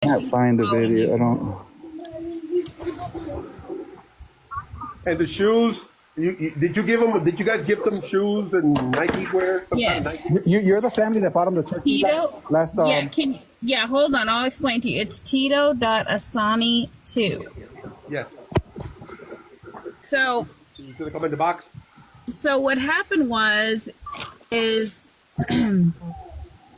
I can't find the video. I don't. And the shoes, did you give them? Did you guys give them shoes and Nike wear? Some kind of Yes. Nike? You're the family that bought him the turkey Tito. last. Yeah, hold on. I'll explain to you. It's Tito.asani2. Yes. So It's gonna come in the box. so what happened is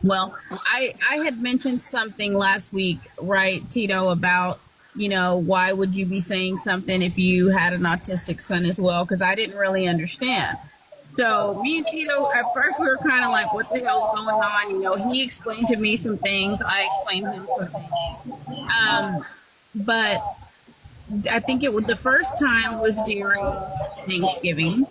well, I had mentioned something last week, right, Tito, about, why would you be saying something if you had an autistic son as well? Because I didn't really understand. So me and Tito, at first we were kind of like, what the hell's going on? He explained to me some things. I explained to him some things. But I think the first time was during Thanksgiving.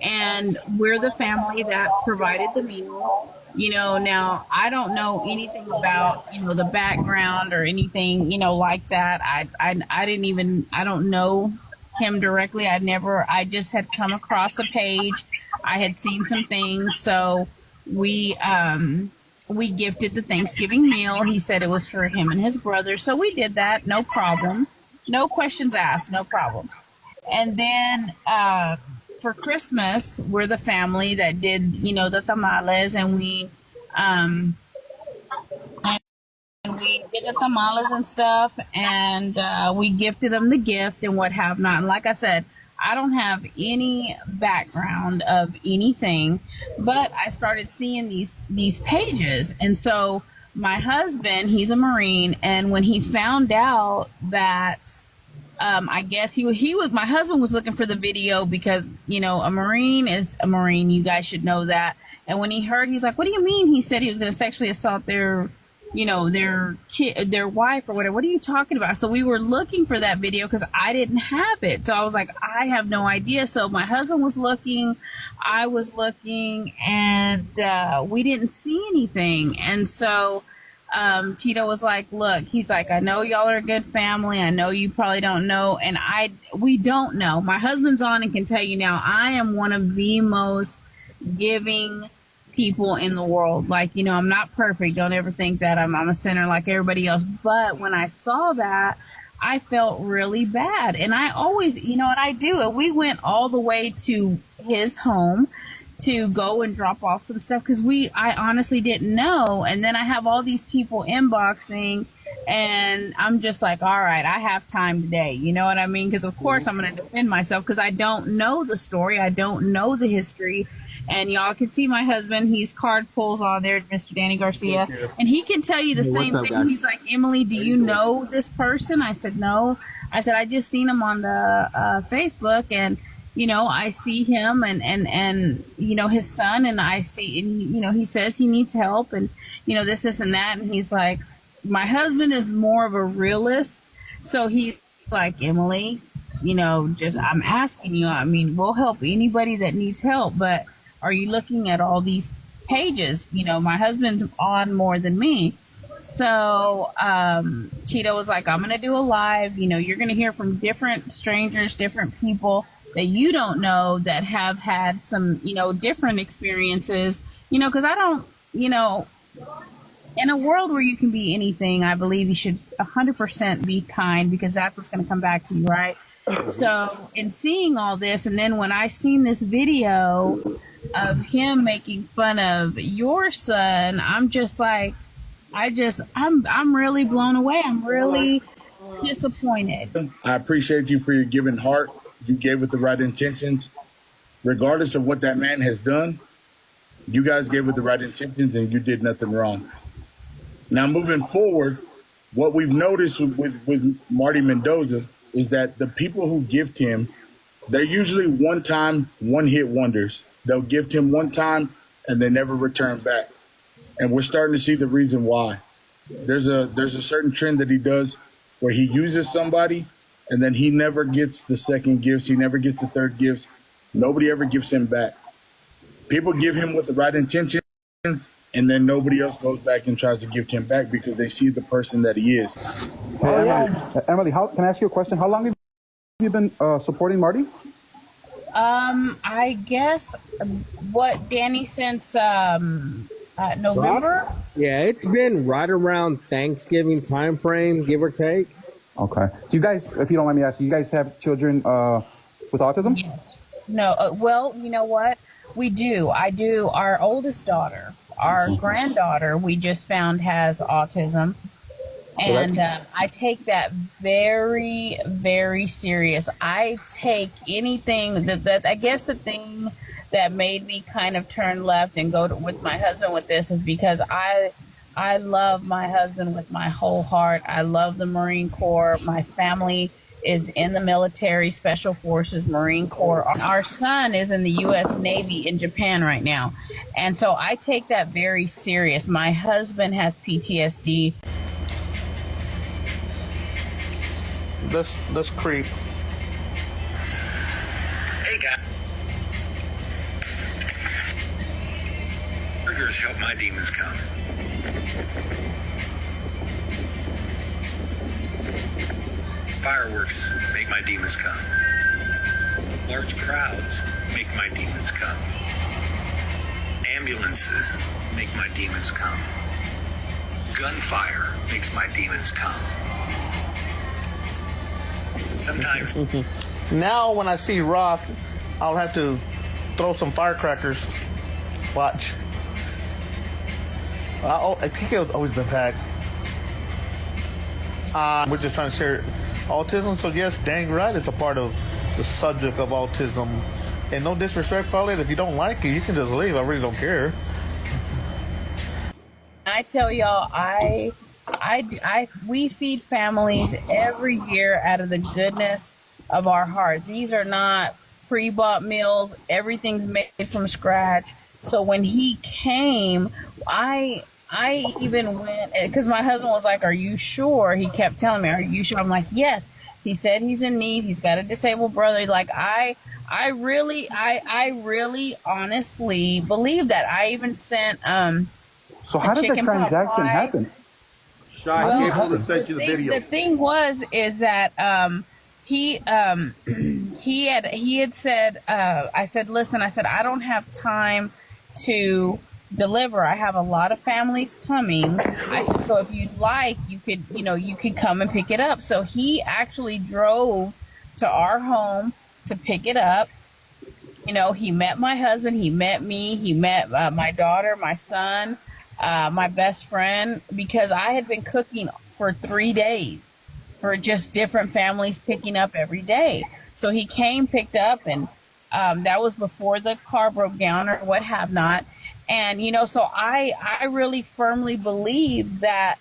And we're the family that provided the meal. Now I don't know anything about, the background or anything, like that. I don't know him directly. I just had come across a page. I had seen some things. So we gifted the Thanksgiving meal. He said it was for him and his brother. So we did that. No problem. No questions asked. No problem. And then, for Christmas, we're the family that did, the tamales, and we did the tamales and stuff, and we gifted them the gift and what have not. And like I said, I don't have any background of anything, but I started seeing these pages, and so my husband, he's a Marine, and when he found out that. I guess he was, my husband was looking for the video because, a Marine is a Marine. You guys should know that. And when he heard, he's like, what do you mean? He said he was going to sexually assault their kid, their wife or whatever. What are you talking about? So we were looking for that video because I didn't have it. So I was like, I have no idea. So my husband was looking, I was looking, and, we didn't see anything. And so, Tito was like, look, he's like, I know y'all are a good family. I know you probably don't know. And we don't know. My husband's on and can tell you now, I am one of the most giving people in the world. Like, I'm not perfect. Don't ever think that I'm a sinner like everybody else. But when I saw that, I felt really bad. And I always, and I do it. We went all the way to his home to go and drop off some stuff because I honestly didn't know. And then I have all these people inboxing, and I'm just like, all right, I have time today. You know what I mean? Because of course I'm going to defend myself because I don't know the story. I don't know the history. And y'all can see my husband, he's card pulls on there, Mr. Danny Garcia, and he can tell you the same thing. Guys? He's like, Emily, do you know this person? I said, no. I said, I just seen him on the Facebook, and I see him and his son, and I see, and, he says he needs help, and, this and that. And he's like, my husband is more of a realist. So he's like, Emily, I'm asking you, I mean, we'll help anybody that needs help, but are you looking at all these pages? My husband's on more than me. So, Tito was like, I'm going to do a live, you're going to hear from different strangers, different people that you don't know that have had some, different experiences, because I don't, in a world where you can be anything, I believe you should 100% be kind because that's what's going to come back to you, right? So in seeing all this, and then when I seen this video of him making fun of your son, I'm just like, I'm really blown away. I'm really disappointed. I appreciate you for your giving heart. You gave with the right intentions. Regardless of what that man has done, you guys gave with the right intentions and you did nothing wrong. Now, moving forward, what we've noticed with Marty Mendoza is that the people who gift him, they're usually one-time, one-hit wonders. They'll gift him one time and they never return back. And we're starting to see the reason why. There's a certain trend that he does where he uses somebody and then he never gets the second gifts. He never gets the third gifts. Nobody ever gives him back. People give him with the right intentions, and then nobody else goes back and tries to gift him back because they see the person that he is. Hey, Emily, can I ask you a question? How long have you been supporting Marty? I guess what Danny, since November. Yeah, it's been right around Thanksgiving time frame, give or take. Okay. Do you guys, if you don't mind me asking, you guys have children with autism? Yes. No. Well, you know what? We do. I do. Our oldest daughter, our granddaughter, we just found has autism. And I take that very, very serious. I take anything that I guess the thing that made me kind of turn left and go with my husband with this is because I love my husband with my whole heart. I love the Marine Corps. My family is in the military, Special Forces, Marine Corps. Our son is in the U.S. Navy in Japan right now. And so I take that very serious. My husband has PTSD. Let's creep. Hey guys. Burgers help my demons come. Fireworks make my demons come. Large crowds make my demons come. Ambulances make my demons come. Gunfire makes my demons come. Sometimes. Now when I see Rock, I'll have to throw some firecrackers. Watch. I think it's always been packed. We're just trying to share autism, so yes, dang right, it's a part of the subject of autism. And no disrespect, Paulette, if you don't like it, you can just leave. I really don't care. I tell y'all, we feed families every year out of the goodness of our heart. These are not pre-bought meals. Everything's made from scratch. So when he came, I even went, because my husband was like, "Are you sure?" He kept telling me, "Are you sure?" I'm like, "Yes." He said he's in need. He's got a disabled brother. Like I really honestly believe that. I even sent So how did the transaction happen? Shy Gabriel sent you the video. The thing is that he had said, I said, listen, I said, I don't have time to deliver. I have a lot of families coming. I said, so if you'd like, you could come and pick it up. So he actually drove to our home to pick it up. He met my husband, he met me, he met my daughter, my son, my best friend, because I had been cooking for 3 days for just different families picking up every day. So he came, picked up, and that was before the car broke down or what have not. And, so I really firmly believe that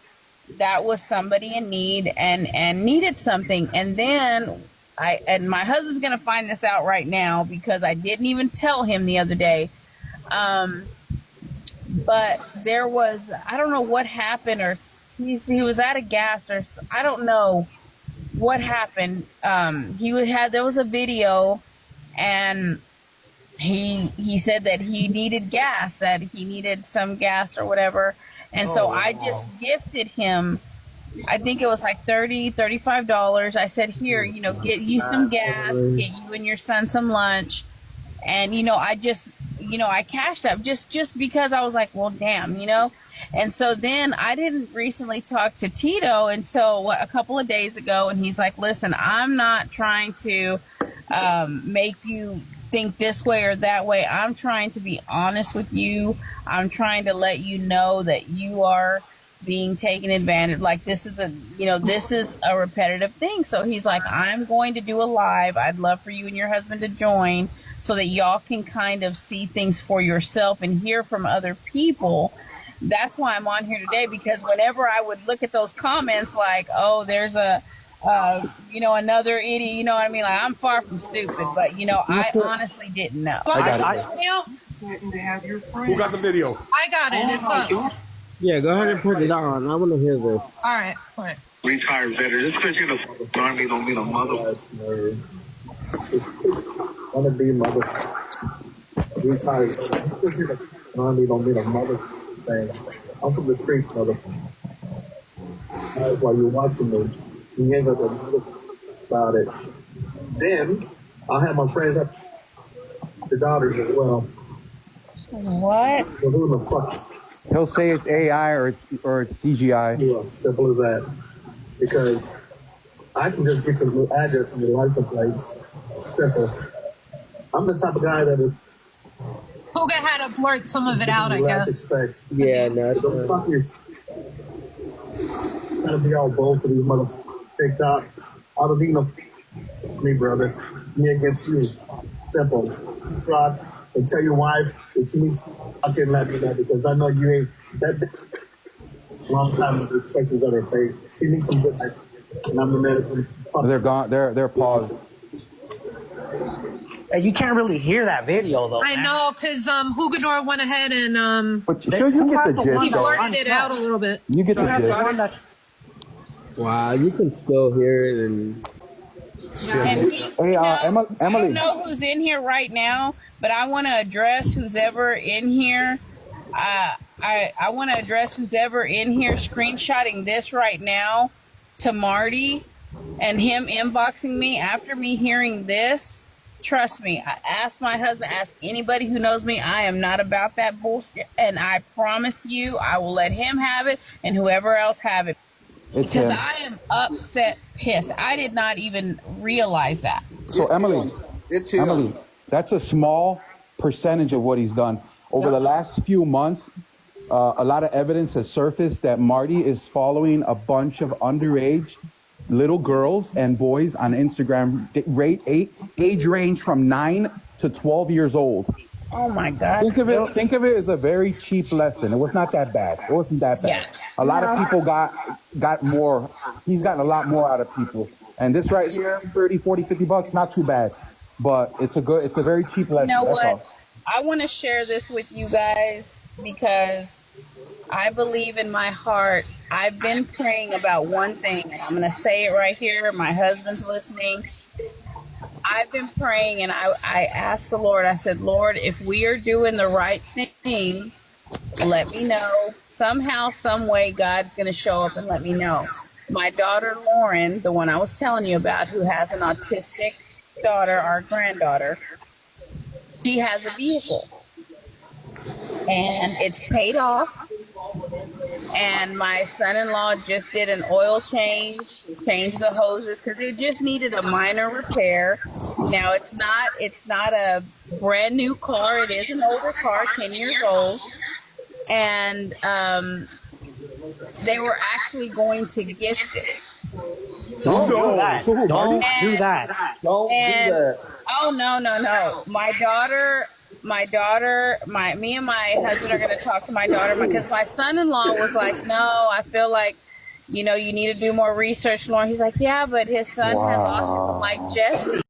was somebody in need and needed something. And then and my husband's going to find this out right now because I didn't even tell him the other day. But there was, I don't know what happened, or he was out of gas, or I don't know what happened. There was a video, and he said that he needed gas, that he needed some gas or whatever. And so I just gifted him, I think it was like $35. I said, here, get you some gas, get you and your son some lunch. And, I just, I cashed up just because I was like, well, damn, And so then I didn't recently talk to Tito until a couple of days ago. And he's like, listen, I'm not trying to make you think this way or that way. I'm trying to be honest with you. I'm trying to let you know that you are being taken advantage. Like this is a repetitive thing. So he's like, I'm going to do a live. I'd love for you and your husband to join so that y'all can kind of see things for yourself and hear from other people. That's why I'm on here today, because whenever I would look at those comments like, oh, there's another idiot, you know what I mean? Like, I'm far from stupid, but I honestly didn't know. I got it. Who got the video? I got it. It's up. Yeah, go ahead and put it on. I want to hear this. All right. All right. Retired veteran. Just because you're in the army don't mean a mother. It's gonna be mother. Retired. Army don't mean a mother thing. I'm from the streets, mother. While you're watching me, you ain't got to mother about it. Then I have my friends have the daughters as well. What? Well, who the fuck? He'll say it's AI or it's CGI. Yeah, simple as that. Because I can just get your address and your license plates. Simple. I'm the type of guy that is Puga had to blurt some of it out, I guess. Yeah, no. Don't fuck your gotta be all bold for these motherfuckers. TikTok. I don't need no. It's me, brother. Me against you. Simple. Rocks. And tell your wife if she needs to fucking let me know because I know you ain't that long time with expressions on her face. She needs some good life. And I'm the medicine. Fuck. They're gone. They're paused. You can't really hear that video though. I know, because Hugador went ahead and But sure, you get the he gist. Though. blurted it out a little bit. You get the gist. Wow, you can still hear it. And And Hey, I Emily. don't know who's in here right now, but I want to address who's ever in here. I want to address who's ever in here screenshotting this right now to Marty and him inboxing me after me hearing this. Trust me, I asked my husband, ask anybody who knows me, I am not about that bullshit. And I promise you, I will let him have it and whoever else have it. It's Because him. I am upset, pissed. I did not even realize that. So Emily, that's a small percentage of what he's done. Over the last few months, a lot of evidence has surfaced that Marty is following a bunch of underage little girls and boys on Instagram, age range from 9 to 12 years old. Oh my God. Think of it as a very cheap lesson. It was not that bad. It wasn't that bad. Yeah. A lot of people got more. He's gotten a lot more out of people. And this right here, 30, 40, 50 bucks, not too bad. But it's a very cheap lesson. You know That's what? all. I want to share this with you guys because I believe in my heart. I've been praying about one thing. And I'm going to say it right here. My husband's listening. I've been praying and I asked the Lord, I said, Lord, if we are doing the right thing, let me know. Somehow, some way, God's going to show up and let me know. My daughter, Lauren, the one I was telling you about, who has an autistic daughter, our granddaughter, she has a vehicle and it's paid off. And my son-in-law just did an oil change, changed the hoses because it just needed a minor repair. Now it's not a brand new car. It is an older car, 10 years old. And they were actually going to gift it. Don't do that. So who, Don't Marty? do that. Don't do that. Oh no. Me and my husband are going to talk to my daughter because my son-in-law was like, no, I feel like, you need to do more research, Lauren. He's like, yeah, but his son has autism like Jesse.